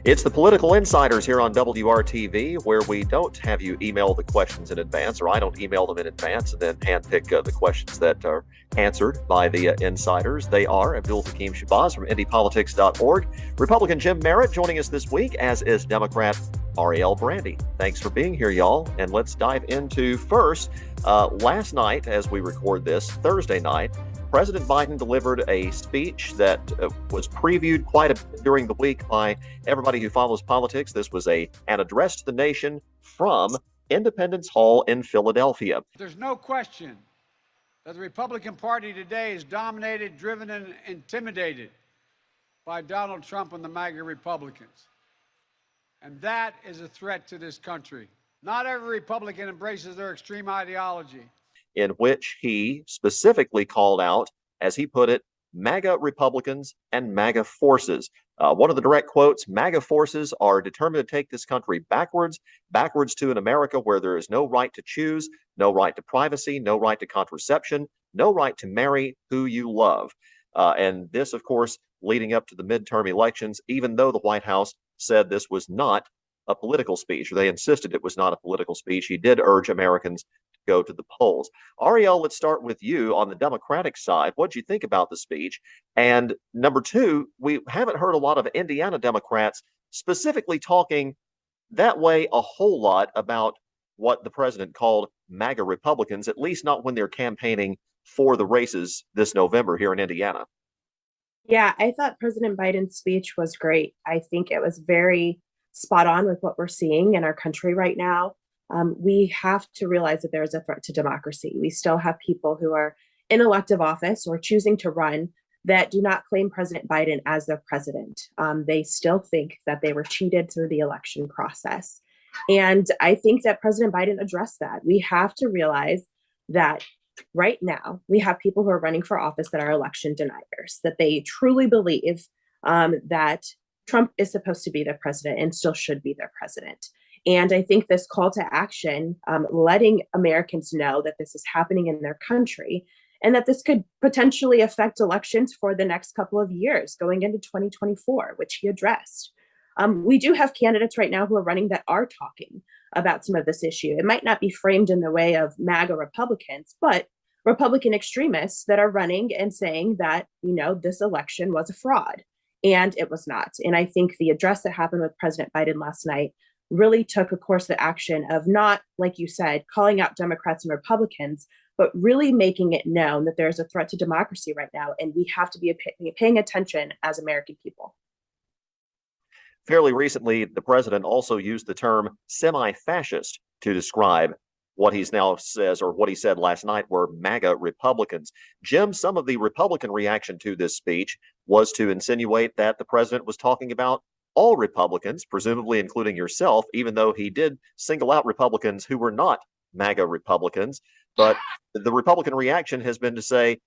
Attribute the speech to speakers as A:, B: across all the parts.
A: It's the Political Insiders here on WRTV, where we don't have you email the questions in advance, or I don't email them in advance and then handpick the questions that are answered by the insiders. They are Abdul-Hakim Shabazz from IndyPolitics.org, Republican Jim Merritt joining us this week, as is Democrat Arielle Brandy. Thanks for being here, y'all. And let's dive into first. Last night, as we record this, Thursday night, President Biden delivered a speech that was previewed quite a bit during the week by everybody who follows politics. This was an address to the nation from Independence Hall in Philadelphia.
B: There's no question that the Republican Party today is dominated, driven, and intimidated by Donald Trump and the MAGA Republicans. And that is a threat to this country. Not every Republican embraces their extreme ideology,
A: in which he specifically called out, as he put it, MAGA Republicans and MAGA forces. One of the direct quotes, MAGA forces are determined to take this country backwards to an America where there is no right to choose, no right to privacy, no right to contraception, no right to marry who you love. And this, of course, leading up to the midterm elections, even though the White House said this was not a political speech, or they insisted it was not a political speech. He did urge Americans to go to the polls. Arielle, let's start with you on the Democratic side. What do you think about the speech? And number two, we haven't heard a lot of Indiana Democrats specifically talking that way a whole lot about what the president called MAGA Republicans, at least not when they're campaigning for the races this November here in Indiana.
C: Yeah, I thought President Biden's speech was great. I think it was very spot on with what we're seeing in our country right now. We have to realize that there is a threat to democracy. We still have people who are in elective office or choosing to run that do not claim President Biden as their president. They still think that they were cheated through the election process. And I think that President Biden addressed that. We have to realize that right now we have people who are running for office that are election deniers, that they truly believe that Trump is supposed to be their president and still should be their president. And I think this call to action, letting Americans know that this is happening in their country and that this could potentially affect elections for the next couple of years going into 2024, which he addressed. We do have candidates right now who are running that are talking about some of this issue. It might not be framed in the way of MAGA Republicans, but Republican extremists that are running and saying that, this election was a fraud. And it was not. And I think the address that happened with President Biden last night really took a course of action of not, like you said, calling out Democrats and Republicans, but really making it known that there's a threat to democracy right now. And we have to be paying attention as American people.
A: Fairly recently, the president also used the term semi-fascist to describe what he's now says, or what he said last night, were MAGA Republicans. Jim, some of the Republican reaction to this speech was to insinuate that the president was talking about all Republicans, presumably including yourself, even though he did single out Republicans who were not MAGA Republicans. But the Republican reaction has been to say,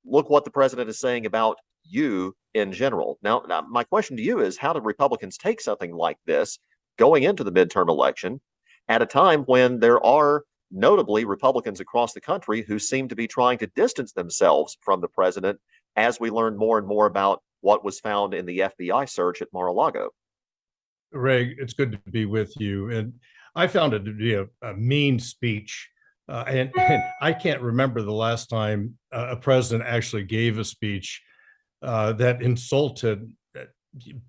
A: look what the president is saying about you in general. Now, my question to you is, how do Republicans take something like this going into the midterm election at a time when there are notably Republicans across the country who seem to be trying to distance themselves from the president, as we learn more and more about what was found in the FBI search at Mar-a-Lago?
D: Ray, it's good to be with you. And I found it to be a mean speech. And I can't remember the last time a president actually gave a speech that insulted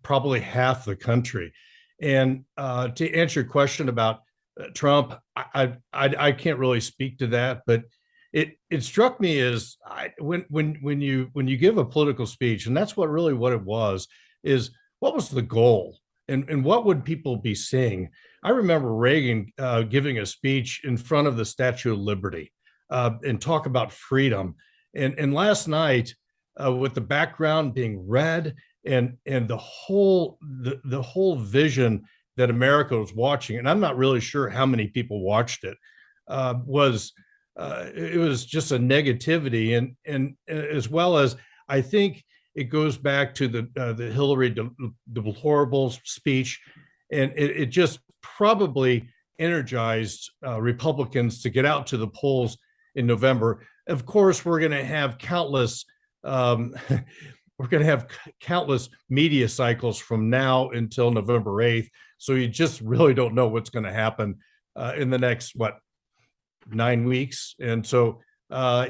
D: probably half the country. And to answer your question about Trump, I can't really speak to that, but it struck me as when you give a political speech, and that's what it was, is what was the goal and what would people be seeing? I remember Reagan giving a speech in front of the Statue of Liberty and talk about freedom, and last night with the background being red and the whole vision that America was watching, and I'm not really sure how many people watched it, it was just a negativity, and as well as I think it goes back to the Hillary deplorable speech, and it just probably energized Republicans to get out to the polls in November. Of course, we're going to have countless we're going to have countless media cycles from now until November 8th. So you just really don't know what's going to happen in the next, 9 weeks. And so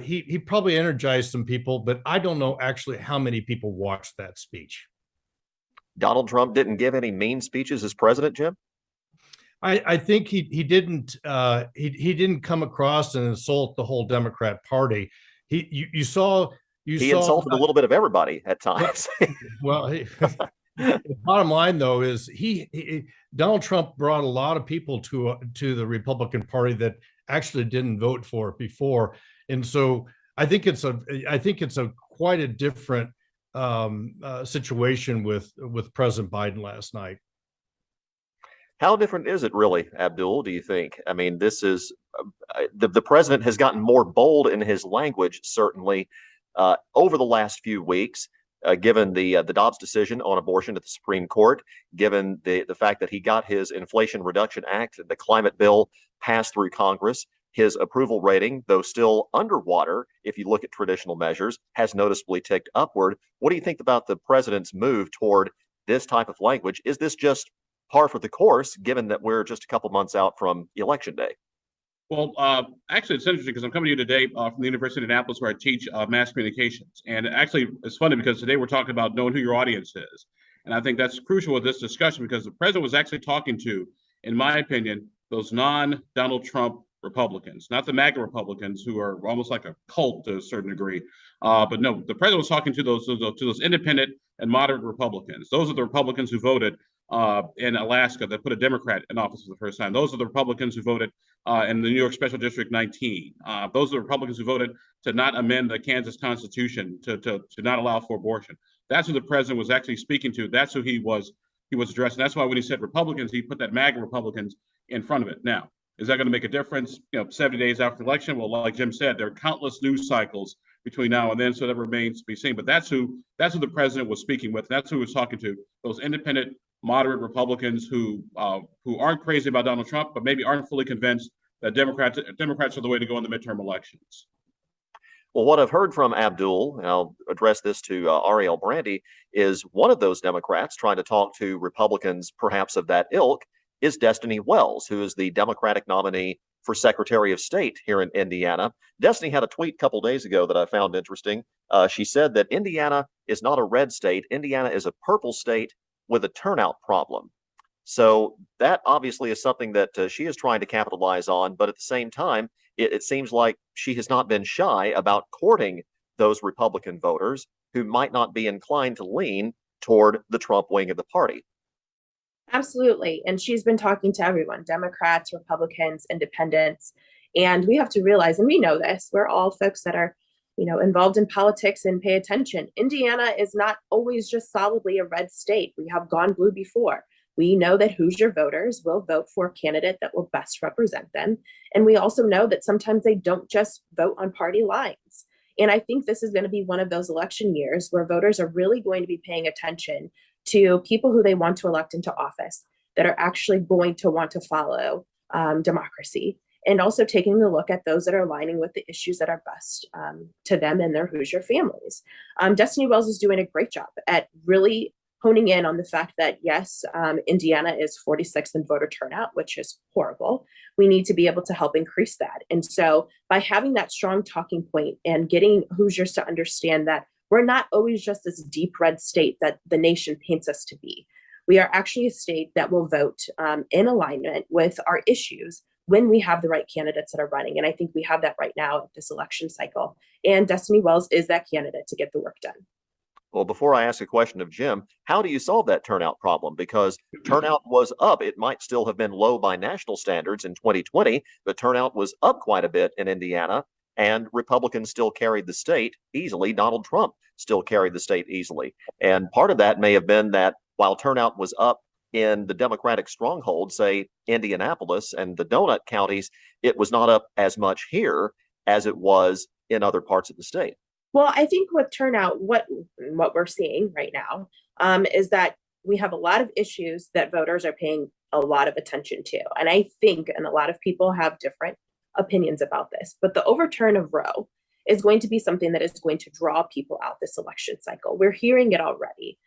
D: he probably energized some people, but I don't know actually how many people watched that speech.
A: Donald Trump didn't give any mean speeches as president, Jim?
D: I think he didn't come across and insult the whole Democrat Party. You saw
A: Insulted a little bit of everybody at times.
D: Well, the bottom line though is Donald Trump brought a lot of people to the Republican Party that actually didn't vote for it before, and so I think it's a quite a different situation with President Biden last night.
A: How different is it really, Abdul, do you think? I mean, this is the president has gotten more bold in his language, certainly, over the last few weeks, given the Dobbs decision on abortion at the Supreme Court, given the fact that he got his Inflation Reduction Act, the climate bill, passed through Congress. His approval rating, though still underwater, if you look at traditional measures, has noticeably ticked upward. What do you think about the president's move toward this type of language? Is this just par for the course, given that we're just a couple months out from Election Day?
E: Well, actually, it's interesting because I'm coming to you today from the University of Indianapolis, where I teach mass communications. And actually, it's funny because today we're talking about knowing who your audience is. And I think that's crucial with this discussion because the president was actually talking to, in my opinion, those non-Donald Trump Republicans, not the MAGA Republicans who are almost like a cult to a certain degree. But no, the president was talking to those independent and moderate Republicans. Those are the Republicans who voted in Alaska that put a Democrat in office for the first time. Those are the Republicans who voted in the New York Special District 19. Those are the Republicans who voted to not amend the Kansas Constitution to not allow for abortion. That's who the president was actually speaking to. That's who he was addressing. That's why when he said Republicans, he put that MAGA Republicans in front of it. Now, is that going to make a difference? 70 days after the election? Well, like Jim said, there are countless news cycles between now and then, so that remains to be seen. But that's who the president was speaking with. That's who he was talking to. Those independent, moderate Republicans who aren't crazy about Donald Trump, but maybe aren't fully convinced that Democrats are the way to go in the midterm elections.
A: Well, what I've heard from Abdul, and I'll address this to Arielle Brandy, is one of those Democrats trying to talk to Republicans, perhaps of that ilk, is Destiny Wells, who is the Democratic nominee for Secretary of State here in Indiana. Destiny had a tweet a couple days ago that I found interesting. She said that Indiana is not a red state. Indiana is a purple state with a turnout problem. So that obviously is something that she is trying to capitalize on. But at the same time, it seems like she has not been shy about courting those Republican voters who might not be inclined to lean toward the Trump wing of the party.
C: Absolutely. And she's been talking to everyone, Democrats, Republicans, independents. And we have to realize, and we know this, we're all folks that are, involved in politics and pay attention. Indiana is not always just solidly a red state. We have gone blue before. We know that Hoosier voters will vote for a candidate that will best represent them. And we also know that sometimes they don't just vote on party lines. And I think this is going to be one of those election years where voters are really going to be paying attention to people who they want to elect into office that are actually going to want to follow democracy, and also taking a look at those that are aligning with the issues that are best to them and their Hoosier families. Destiny Wells is doing a great job at really honing in on the fact that, yes, Indiana is 46th in voter turnout, which is horrible. We need to be able to help increase that. And so by having that strong talking point and getting Hoosiers to understand that we're not always just this deep red state that the nation paints us to be. We are actually a state that will vote in alignment with our issues when we have the right candidates that are running. And I think we have that right now at this election cycle. And Destiny Wells is that candidate to get the work done.
A: Well, before I ask a question of Jim, how do you solve that turnout problem? Because turnout was up. It might still have been low by national standards in 2020, but turnout was up quite a bit in Indiana, and Republicans still carried the state easily. Donald Trump still carried the state easily. And part of that may have been that while turnout was up in the Democratic stronghold, say Indianapolis and the donut counties, it was not up as much here as it was in other parts of the state.
C: Well, I think with turnout, what we're seeing right now is that we have a lot of issues that voters are paying a lot of attention to. And I think, and a lot of people have different opinions about this, but the overturn of Roe is going to be something that is going to draw people out this election cycle. We're hearing it already.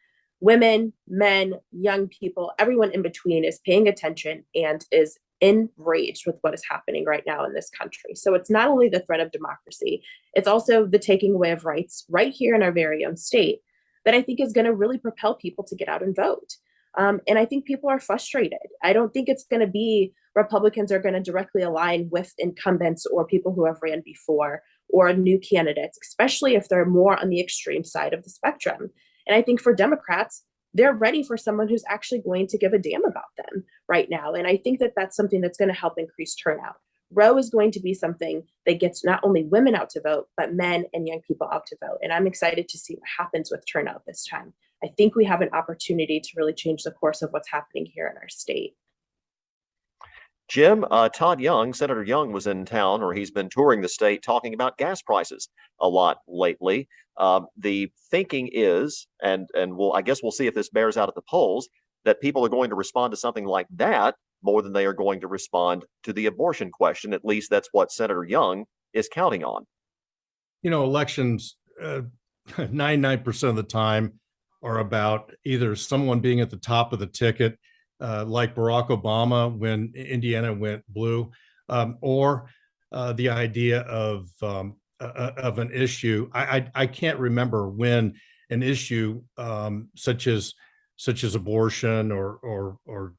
C: Women, men, young people, everyone in between is paying attention and is enraged with what is happening right now in this country. So it's not only the threat of democracy, it's also the taking away of rights right here in our very own state that I think is going to really propel people to get out and vote. And I think people are frustrated. I don't think it's going to be Republicans are going to directly align with incumbents or people who have ran before or new candidates, especially if they're more on the extreme side of the spectrum. And I think for Democrats, they're ready for someone who's actually going to give a damn about them right now. And I think that that's something that's going to help increase turnout. Roe is going to be something that gets not only women out to vote, but men and young people out to vote. And I'm excited to see what happens with turnout this time. I think we have an opportunity to really change the course of what's happening here in our state.
A: Jim, Todd Young, Senator Young was in town, or he's been touring the state talking about gas prices a lot lately. The thinking is, and I guess we'll see if this bears out at the polls, that people are going to respond to something like that more than they are going to respond to the abortion question. At least that's what Senator Young is counting on.
D: You know, elections 99% of the time are about either someone being at the top of the ticket, like Barack Obama when Indiana went blue, or the idea of an issue. I can't remember when an issue such as abortion or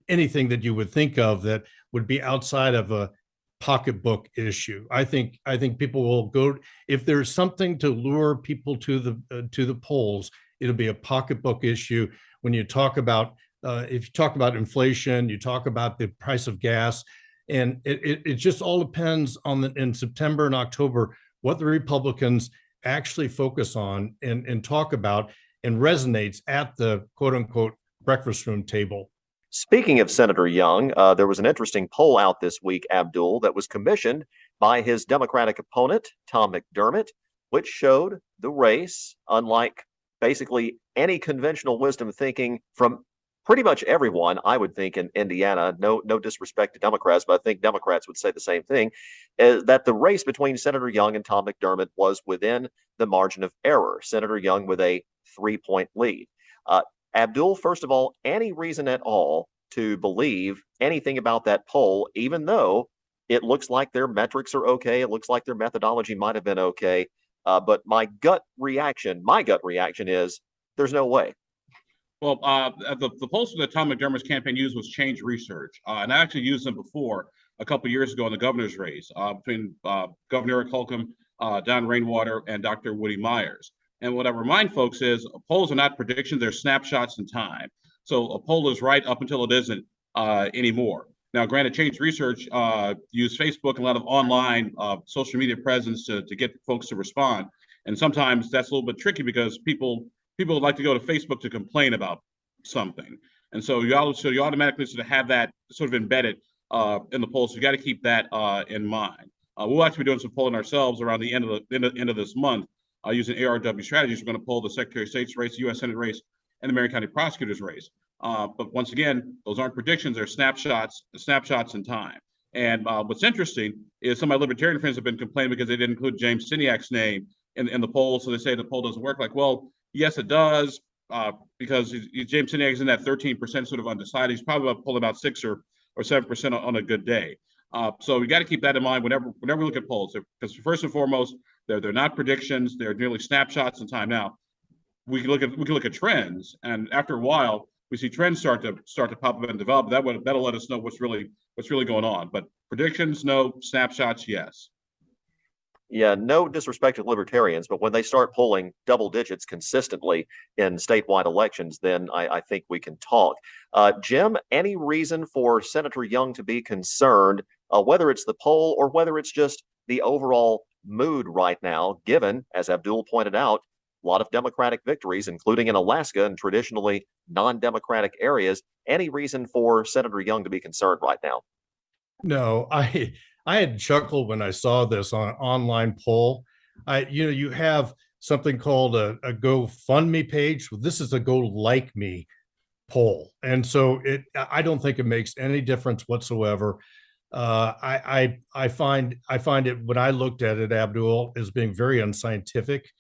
D: anything that you would think of that would be outside of a pocketbook issue. I think people will go if there's something to lure people to the polls. It'll be a pocketbook issue. When you talk about if you talk about inflation, you talk about the price of gas, and it just all depends on in September and October what the Republicans actually focus on and talk about and resonates at the quote unquote breakfast room table.
A: Speaking of Senator Young, there was an interesting poll out this week, Abdul, that was commissioned by his Democratic opponent, Tom McDermott, which showed the race, unlike basically any conventional wisdom thinking from pretty much everyone, I would think, in Indiana, no disrespect to Democrats, but I think Democrats would say the same thing, is that the race between Senator Young and Tom McDermott was within the margin of error. Senator Young with a 3-point lead. Abdul, first of all, any reason at all to believe anything about that poll, even though it looks like their metrics are okay, it looks like their methodology might have been okay, but my gut reaction is there's no way.
E: Well, the pollster that Tom McDermott's campaign used was Change Research, and I actually used them before a couple of years ago in the governor's race between Governor Eric Holcomb, Don Rainwater, and Dr. Woody Myers. And what I remind folks is polls are not predictions; they're snapshots in time. So a poll is right up until it isn't anymore. Now, granted, Change Research use Facebook and a lot of online social media presence to get folks to respond, and sometimes that's a little bit tricky because people like to go to Facebook to complain about something, and so you automatically sort of have that sort of embedded in the poll. So you got to keep that in mind. We'll actually be doing some polling ourselves around the end of this month using ARW strategies. We're going to poll the Secretary of State's race, the U.S. Senate race, and the Marion County Prosecutor's race. But once again, those aren't predictions; they're snapshots in time. And what's interesting is some of my libertarian friends have been complaining because they didn't include James Siniak's name in the poll, so they say the poll doesn't work. Like, well, yes, it does, because James Siniak is in that 13% sort of undecided. He's probably pulling about 6 or 7% on a good day. So we got to keep that in mind whenever we look at polls, because first and foremost, they're not predictions; they're nearly snapshots in time. Now, we can look at trends, and after a while, we see trends start to pop up and develop. That'll let us know what's really going on. But predictions, no; snapshots, yes.
A: Yeah, no disrespect to libertarians, but when they start polling double digits consistently in statewide elections, then I think we can talk. Jim, any reason for Senator Young to be concerned, whether it's the poll or whether it's just the overall mood right now, given, as Abdul pointed out, a lot of Democratic victories, including in Alaska and traditionally non-Democratic areas? Any reason for Senator Young to be concerned right now?
D: No, I had chuckled when I saw this on an online poll. You have something called a GoFundMe page. This is a Go Like Me poll, and so I don't think it makes any difference whatsoever. I find it, when I looked at it, Abdul, as being very unscientific.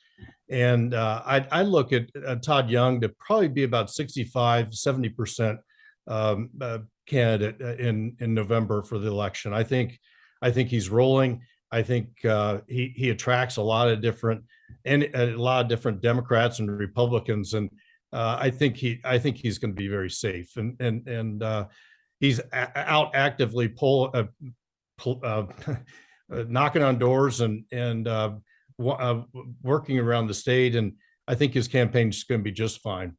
D: And I look at Todd Young to probably be about 65-70% candidate in November for the election. I think he's rolling. I think he attracts a lot of different Democrats and Republicans, and I think he's going to be very safe. And he's out actively knocking on doors and working around the state, and I think his campaign is going to be just fine.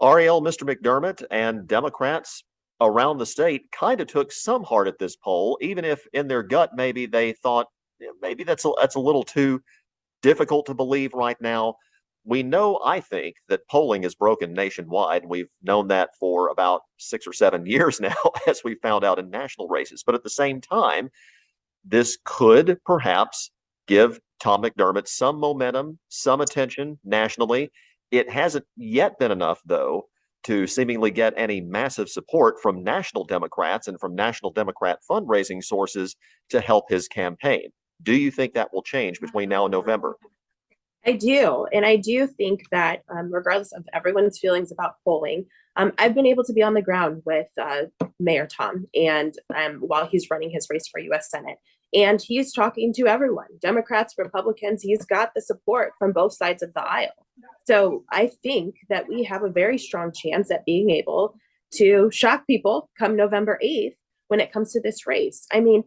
A: Arielle, Mr. McDermott, and Democrats around the state kind of took some heart at this poll, even if in their gut maybe they thought maybe that's a little too difficult to believe right now. We know, I think, that polling is broken nationwide. We've known that for about 6 or 7 years now, as we found out in national races. But at the same time, this could perhaps give Tom McDermott some momentum, some attention nationally. It hasn't yet been enough, though, to seemingly get any massive support from national Democrats and from national Democrat fundraising sources to help his campaign. Do you think that will change between now and November?
C: I do. And I do think that regardless of everyone's feelings about polling, I've been able to be on the ground with Mayor Tom and while he's running his race for U.S. Senate. And he's talking to everyone, Democrats, Republicans. He's got the support from both sides of the aisle. So I think that we have a very strong chance at being able to shock people come November 8th when it comes to this race. I mean,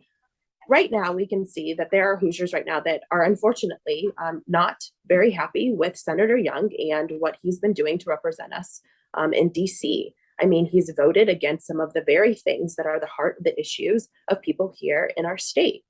C: right now we can see that there are Hoosiers right now that are unfortunately not very happy with Senator Young and what he's been doing to represent us in DC. I mean, he's voted against some of the very things that are the heart of the issues of people here in our state,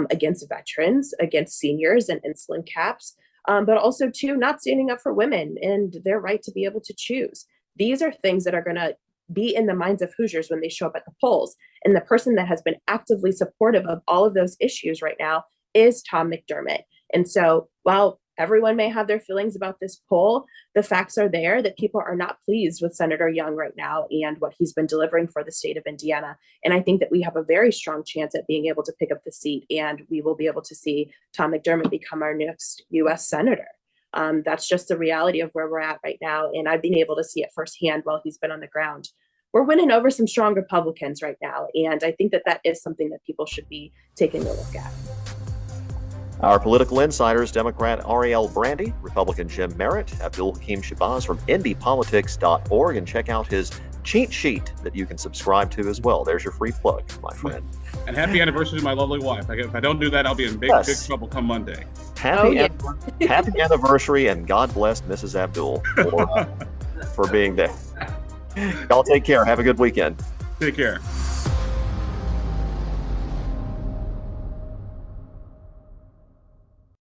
C: against veterans, against seniors and insulin caps, but also too not standing up for women and their right to be able to choose. These are things that are going to be in the minds of Hoosiers when they show up at the polls. And the person that has been actively supportive of all of those issues right now is Tom McDermott. And so while everyone may have their feelings about this poll, the facts are there that people are not pleased with Senator Young right now and what he's been delivering for the state of Indiana. And I think that we have a very strong chance at being able to pick up the seat, and we will be able to see Tom McDermott become our next U.S. Senator. That's just the reality of where we're at right now. And I've been able to see it firsthand while he's been on the ground. We're winning over some strong Republicans right now. And I think that that is something that people should be taking a look at.
A: Our political insiders, Democrat Arielle Brandy, Republican Jim Merritt, Abdul-Hakim Shabazz from IndyPolitics.org, and check out his cheat sheet that you can subscribe to as well. There's your free plug, my friend.
E: And happy anniversary to my lovely wife. If I don't do that, I'll be in big trouble come Monday.
A: Happy anniversary, and God bless Mrs. Abdul for being there. Y'all take care. Have a good weekend.
E: Take care.